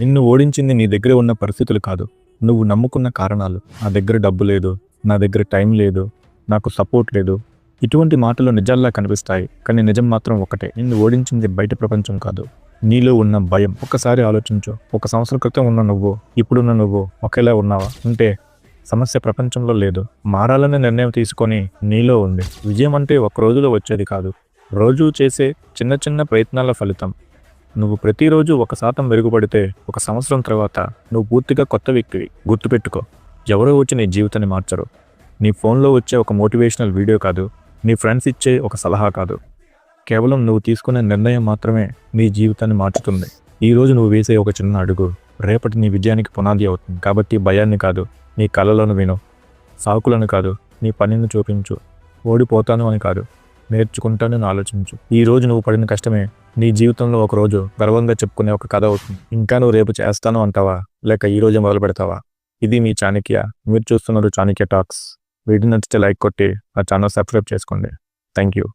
నిన్ను ఓడించింది నీ దగ్గర ఉన్న పరిస్థితులు కాదు, నువ్వు నమ్ముకున్న కారణాలు. నా దగ్గర డబ్బు లేదు, నా దగ్గర టైం లేదు, నాకు సపోర్ట్ లేదు. ఇటువంటి మాటలు నిజాల్లా కనిపిస్తాయి, కానీ నిజం మాత్రం ఒకటే. నిన్ను ఓడించింది బయట ప్రపంచం కాదు, నీలో ఉన్న భయం. ఒక్కసారి ఆలోచించు. 1 సంవత్సరం క్రితం ఉన్న నువ్వు, ఇప్పుడున్న నువ్వు ఒకేలా ఉన్నావా? అంటే సమస్య ప్రపంచంలో లేదు, మారాలనే నిర్ణయం తీసుకొని నీలో ఉంది. విజయం అంటే 1 రోజులో వచ్చేది కాదు, రోజు చేసే చిన్న చిన్న ప్రయత్నాల ఫలితం. నువ్వు ప్రతిరోజు 1% మెరుగుపడితే 1 సంవత్సరం తర్వాత నువ్వు పూర్తిగా కొత్త వ్యక్తివి. గుర్తుపెట్టుకో, ఎవరో వచ్చి నీ జీవితాన్ని మార్చరు. నీ ఫోన్లో వచ్చే ఒక మోటివేషనల్ వీడియో కాదు, నీ ఫ్రెండ్స్ ఇచ్చే ఒక సలహా కాదు, కేవలం నువ్వు తీసుకునే నిర్ణయం మాత్రమే నీ జీవితాన్ని మార్చుతుంది. ఈరోజు నువ్వు వేసే ఒక చిన్న అడుగు రేపటి నీ విజయానికి పునాది అవుతుంది. కాబట్టి భయాన్ని కాదు, నీ కలలను విను. సాకులను కాదు, నీ పనిని చూపించు. ఓడిపోతాను అని కాదు, నేర్చుకుంటానని ఆలోచించు. ఈరోజు నువ్వు పడిన కష్టమే నీ జీవితంలో ఒకరోజు గర్వంగా చెప్పుకునే ఒక కథ అవుతుంది. ఇంకా నువ్వు రేపు చేస్తాను అంటావా, లేక ఈరోజే మొదలు పెడతావా? ఇది మీ చాణక్య. మీరు చూస్తున్నారు చాణక్య టాక్స్. వీడియో నచ్చితే లైక్ కొట్టి ఆ ఛానల్ సబ్స్క్రైబ్ చేసుకోండి. Thank you.